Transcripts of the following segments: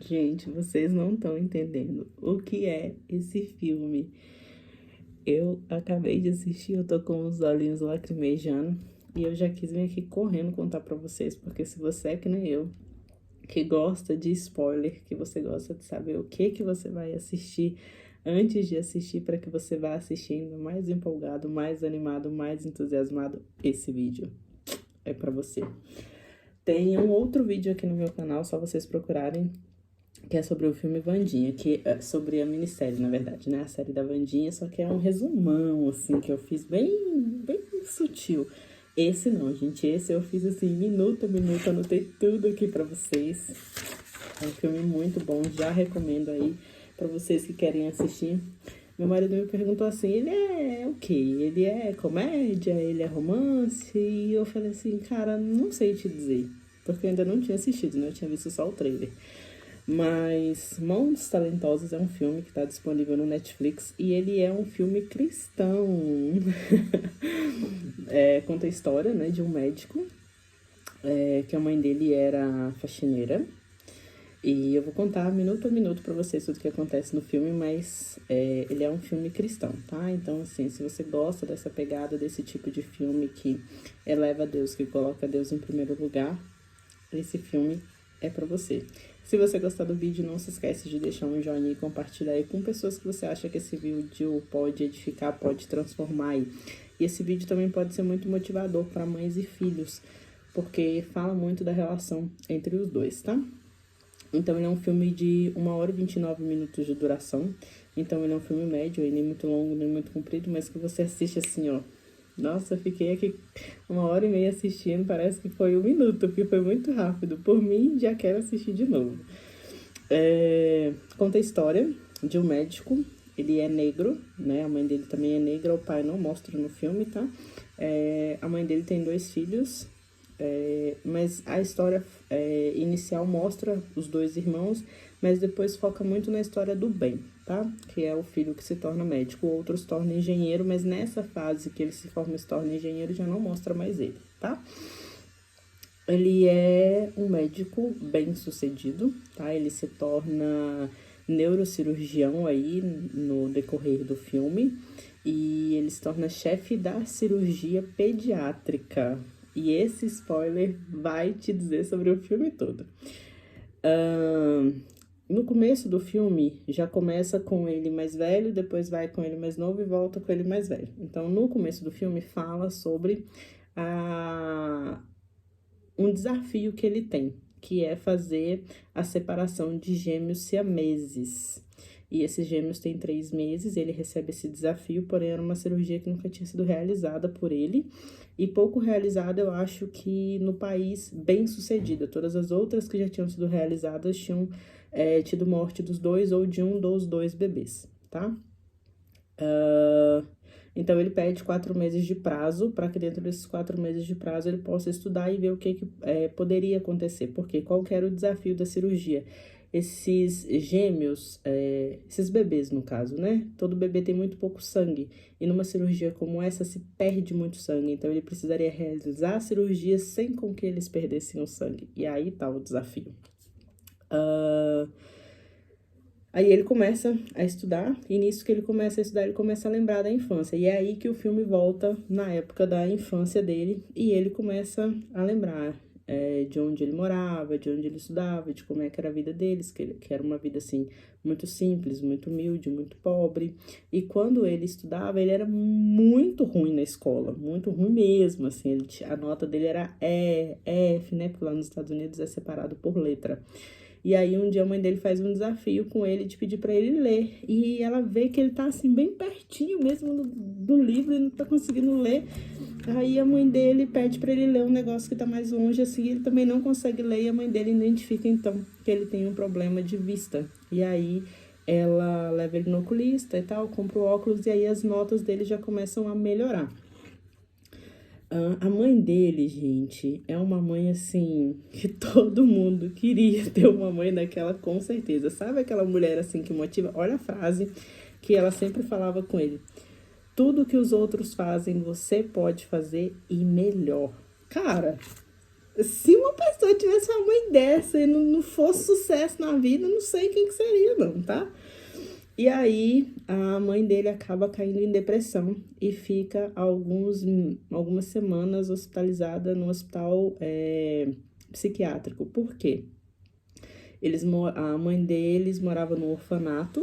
Gente, vocês não estão entendendo o que é esse filme. Eu acabei de assistir, eu tô com os olhinhos lacrimejando e eu já quis vir aqui correndo contar pra vocês, porque se você é que nem eu, que gosta de spoiler, que você gosta de saber o que você vai assistir antes de assistir, para que você vá assistindo mais empolgado, mais animado, mais entusiasmado, esse vídeo é pra você. Tem um outro vídeo aqui no meu canal, só vocês procurarem, que é sobre o filme Wandinha, que é sobre a minissérie, na verdade, né? A série da Wandinha, só que é um resumão, assim, que eu fiz bem sutil. Esse não, gente, esse eu fiz, assim, minuto a minuto, anotei tudo aqui pra vocês. É um filme muito bom, já recomendo aí pra vocês que querem assistir. Meu marido me perguntou assim, ele é o quê? Ele é comédia? Ele é romance? E eu falei assim, cara, não sei te dizer, porque eu ainda não tinha assistido, né? Eu tinha visto só o trailer. Mas Mãos Talentosas é um filme que está disponível no Netflix e ele é um filme cristão. Conta a história, né, de um médico, que a mãe dele era faxineira. E eu vou contar minuto a minuto pra vocês tudo que acontece no filme, mas ele é um filme cristão, tá? Então, assim, se você gosta dessa pegada, desse tipo de filme que eleva Deus, que coloca Deus em primeiro lugar, esse filme é pra você. Se você gostar do vídeo, não se esquece de deixar um joinha e compartilhar aí com pessoas que você acha que esse vídeo pode edificar, pode transformar aí. E esse vídeo também pode ser muito motivador para mães e filhos, porque fala muito da relação entre os dois, tá? Então, ele é um filme de 1h e 29 minutos de duração. Então, ele é um filme médio, nem muito longo, nem muito comprido, mas que você assiste assim, ó. Nossa, eu fiquei aqui 1h30 assistindo, parece que foi 1 minuto, porque foi muito rápido. Por mim, já quero assistir de novo. Conta a história de um médico, ele é negro, né? A mãe dele também é negra, o pai não mostra no filme, tá? A mãe dele tem 2 filhos, mas a história inicial mostra os 2 irmãos, mas depois foca muito na história do Ben, tá? Que é o filho que se torna médico, o outro se torna engenheiro, mas nessa fase que ele se forma e se torna engenheiro já não mostra mais ele, tá? Ele é um médico bem sucedido, tá? Ele se torna neurocirurgião aí no decorrer do filme e ele se torna chefe da cirurgia pediátrica. E esse spoiler vai te dizer sobre o filme todo. No começo do filme, já começa com ele mais velho, depois vai com ele mais novo e volta com ele mais velho. Então, no começo do filme, fala sobre um desafio que ele tem, que é fazer a separação de gêmeos siameses. E esses gêmeos têm 3 meses, ele recebe esse desafio, porém era uma cirurgia que nunca tinha sido realizada por ele. E pouco realizada, eu acho que no país, bem sucedida. Todas as outras que já tinham sido realizadas tinham tido morte dos 2 ou de um dos 2 bebês, tá? Então, ele pede 4 meses de prazo para que dentro desses 4 meses de prazo ele possa estudar e ver o que poderia acontecer. Porque qual que era o desafio da cirurgia? Esses gêmeos, esses bebês no caso, né? Todo bebê tem muito pouco sangue. E numa cirurgia como essa se perde muito sangue. Então, ele precisaria realizar a cirurgia sem com que eles perdessem o sangue. E aí tá o desafio. Aí ele começa a estudar, e nisso que ele começa a estudar, ele começa a lembrar da infância. E é aí que o filme volta na época da infância dele, e ele começa a lembrar de onde ele morava, de onde ele estudava, de como é que era a vida deles, que era uma vida, assim, muito simples, muito humilde, muito pobre. E quando ele estudava, ele era muito ruim na escola, muito ruim mesmo, assim, a nota dele era F, né, porque lá nos Estados Unidos é separado por letra. E aí um dia a mãe dele faz um desafio com ele de pedir para ele ler. E ela vê que ele tá assim bem pertinho mesmo do livro e não tá conseguindo ler. Aí a mãe dele pede para ele ler um negócio que tá mais longe, assim, ele também não consegue ler e a mãe dele identifica então que ele tem um problema de vista. E aí ela leva ele no oculista e tal, compra o óculos e aí as notas dele já começam a melhorar. A mãe dele, gente, é uma mãe assim que todo mundo queria ter uma mãe daquela com certeza. Sabe aquela mulher assim que motiva? Olha a frase que ela sempre falava com ele: tudo que os outros fazem, você pode fazer e melhor. Cara, Se uma pessoa tivesse uma mãe dessa e não fosse sucesso na vida, não sei quem que seria, não, tá? E aí, a mãe dele acaba caindo em depressão e fica algumas semanas hospitalizada no hospital psiquiátrico. Por quê? A mãe deles morava no orfanato.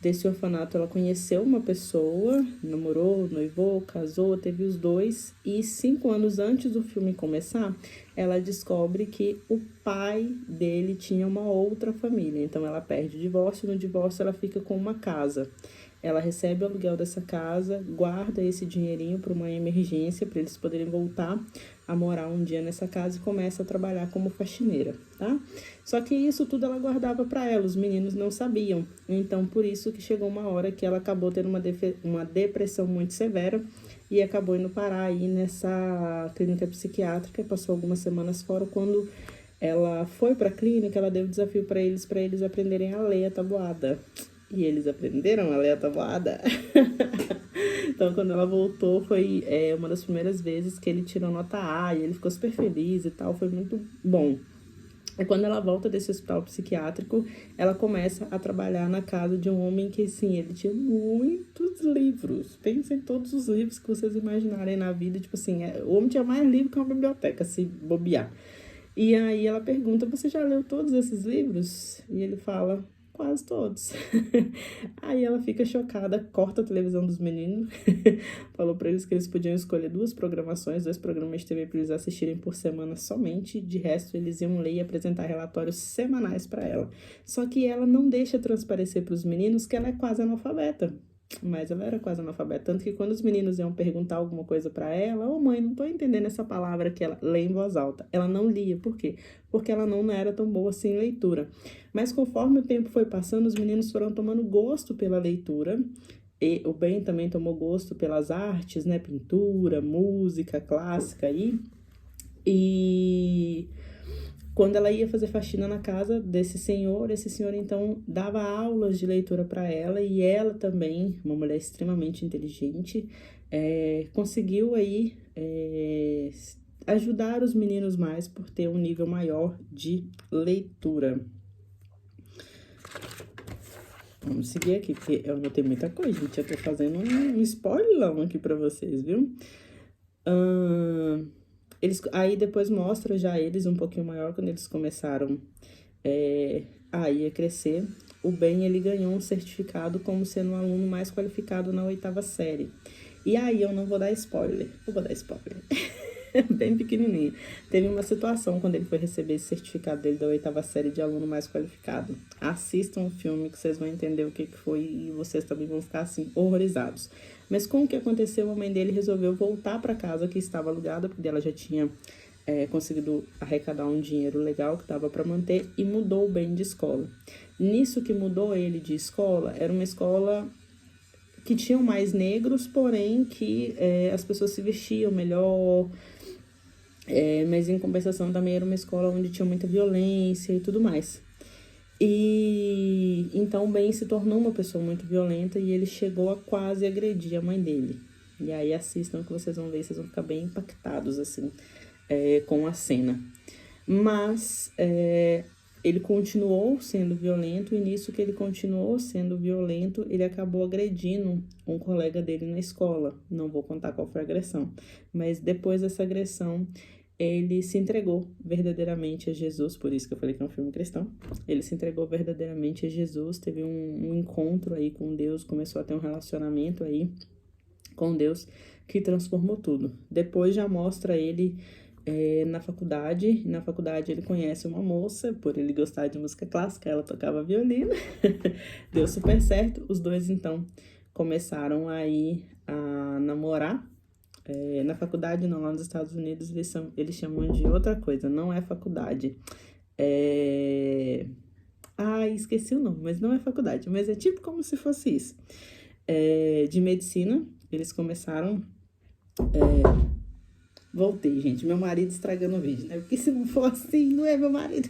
Desse orfanato, ela conheceu uma pessoa, namorou, noivou, casou, teve os dois. E 5 anos antes do filme começar, ela descobre que o pai dele tinha uma outra família. Então, ela perde o divórcio. No divórcio, ela fica com uma casa. Ela recebe o aluguel dessa casa, guarda esse dinheirinho para uma emergência, para eles poderem voltar a morar um dia nessa casa e começa a trabalhar como faxineira, tá? Só que isso tudo ela guardava para ela, os meninos não sabiam. Então, por isso que chegou uma hora que ela acabou tendo uma depressão muito severa e acabou indo parar aí nessa clínica psiquiátrica, passou algumas semanas fora. Quando ela foi para a clínica, ela deu o desafio para eles aprenderem a ler a tabuada. E eles aprenderam a ler a tabuada. Então, quando ela voltou, foi uma das primeiras vezes que ele tirou nota A e ele ficou super feliz e tal, foi muito bom. E quando ela volta desse hospital psiquiátrico, ela começa a trabalhar na casa de um homem que, sim, ele tinha muitos livros. Pensa em todos os livros que vocês imaginarem na vida. Tipo assim, o homem tinha mais livro que uma biblioteca, se bobear. E aí ela pergunta, você já leu todos esses livros? E ele fala, quase todos. Aí ela fica chocada, corta a televisão dos meninos, falou pra eles que eles podiam escolher 2 programas de TV pra eles assistirem por semana somente, de resto eles iam ler e apresentar relatórios semanais pra ela. Só que ela não deixa transparecer pros meninos que ela é quase analfabeta. Mas ela era quase analfabeta, tanto que quando os meninos iam perguntar alguma coisa pra ela, ô mãe, não tô entendendo essa palavra que ela lê em voz alta. Ela não lia, por quê? Porque ela não era tão boa assim em leitura. Mas conforme o tempo foi passando, os meninos foram tomando gosto pela leitura, e o Ben também tomou gosto pelas artes, né, pintura, música clássica aí, e quando ela ia fazer faxina na casa desse senhor, esse senhor então dava aulas de leitura para ela e ela também, uma mulher extremamente inteligente, conseguiu aí ajudar os meninos mais por ter um nível maior de leitura. Vamos seguir aqui, porque eu anotei muita coisa, gente. Eu tô fazendo um spoilerão aqui pra vocês, viu? Aí depois mostra já eles um pouquinho maior, quando eles começaram a ir a crescer. O Ben, ele ganhou um certificado como sendo o aluno mais qualificado na 8ª série. E aí eu não vou dar spoiler, eu vou dar spoiler. Bem pequenininho. Teve uma situação quando ele foi receber esse certificado dele da 8ª série de aluno mais qualificado. Assistam o filme que vocês vão entender o que foi e vocês também vão ficar assim horrorizados. Mas com o que aconteceu, a mãe dele resolveu voltar para casa que estava alugada, porque ela já tinha conseguido arrecadar um dinheiro legal que dava para manter e mudou o Ben de escola. Nisso que mudou ele de escola, era uma escola que tinham mais negros, porém que as pessoas se vestiam melhor, mas em compensação também era uma escola onde tinha muita violência e tudo mais. E então o Ben se tornou uma pessoa muito violenta e ele chegou a quase agredir a mãe dele. E aí assistam que vocês vão ver, vocês vão ficar bem impactados assim com a cena. Mas ele continuou sendo violento, e nisso que ele continuou sendo violento, ele acabou agredindo um colega dele na escola. Não vou contar qual foi a agressão, mas depois dessa agressão, ele se entregou verdadeiramente a Jesus, por isso que eu falei que é um filme cristão. Ele se entregou verdadeiramente a Jesus, teve um encontro aí com Deus, começou a ter um relacionamento aí com Deus que transformou tudo. Depois já mostra ele na faculdade. Na faculdade ele conhece uma moça, por ele gostar de música clássica, ela tocava violino. Deu super certo. Os dois, então, começaram aí a namorar. Na faculdade, não, lá nos Estados Unidos, eles chamam de outra coisa, não é faculdade. Esqueci o nome, mas não é faculdade, mas é tipo como se fosse isso. De medicina, eles começaram... Voltei, gente, meu marido estragando o vídeo, né? Porque se não for assim, não é meu marido.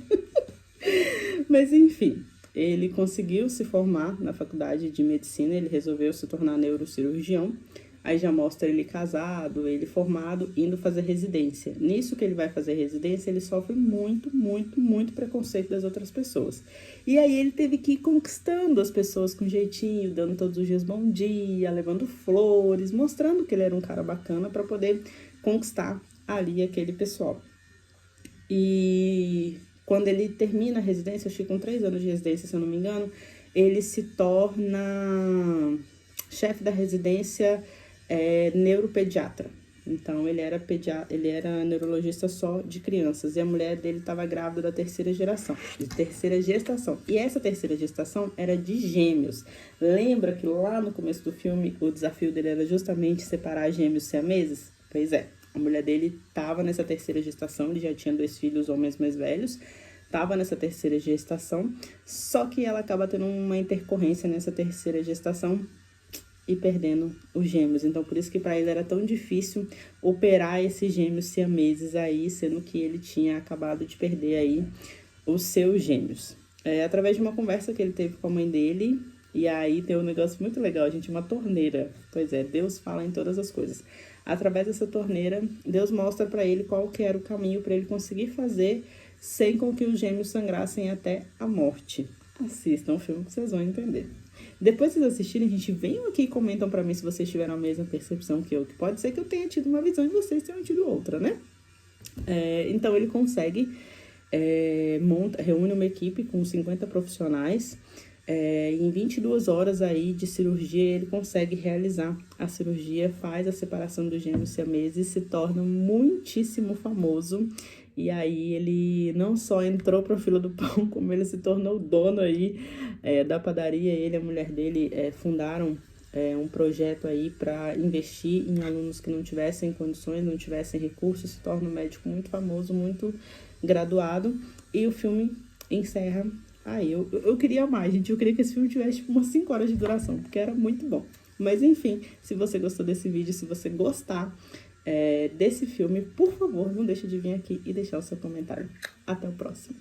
Mas, enfim, ele conseguiu se formar na faculdade de medicina, ele resolveu se tornar neurocirurgião. Aí já mostra ele casado, ele formado, indo fazer residência. Nisso que ele vai fazer residência, ele sofre muito, muito, muito preconceito das outras pessoas. E aí ele teve que ir conquistando as pessoas com jeitinho, dando todos os dias bom dia, levando flores, mostrando que ele era um cara bacana para poder conquistar ali aquele pessoal. E quando ele termina a residência, acho que com 3 anos de residência, se eu não me engano, ele se torna chefe da residência neuropediatra. Então, ele era neurologista só de crianças. E a mulher dele estava grávida da terceira gestação. E essa terceira gestação era de gêmeos. Lembra que lá no começo do filme, o desafio dele era justamente separar gêmeos siameses? Pois é, a mulher dele estava nessa terceira gestação, ele já tinha 2 filhos, homens mais velhos. Estava nessa terceira gestação, só que ela acaba tendo uma intercorrência nessa terceira gestação e perdendo os gêmeos. Então, por isso que para ele era tão difícil operar esses gêmeos siameses aí, sendo que ele tinha acabado de perder aí os seus gêmeos. Através de uma conversa que ele teve com a mãe dele, e aí tem um negócio muito legal, gente, uma torneira. Pois é, Deus fala em todas as coisas. Através dessa torneira, Deus mostra para ele qual que era o caminho para ele conseguir fazer sem com que os gêmeos sangrassem até a morte. Assistam o filme que vocês vão entender. Depois de vocês assistirem, gente, venham aqui e comentam pra mim se vocês tiveram a mesma percepção que eu. Que pode ser que eu tenha tido uma visão e vocês tenham tido outra, né? Então, ele consegue, reúne uma equipe com 50 profissionais. Em 22 horas aí de cirurgia, ele consegue realizar a cirurgia, faz a separação dos gêmeos siameses, se torna muitíssimo famoso. E aí ele não só entrou para a fila do pão, como ele se tornou dono aí da padaria. Ele e a mulher dele fundaram um projeto aí para investir em alunos que não tivessem condições, não tivessem recursos, se torna um médico muito famoso, muito graduado. E o filme encerra aí. Eu queria mais, gente. Eu queria que esse filme tivesse tipo umas 5 horas de duração, porque era muito bom. Mas enfim, se você gostou desse vídeo, se você gostar desse filme, por favor, não deixe de vir aqui e deixar o seu comentário. Até o próximo.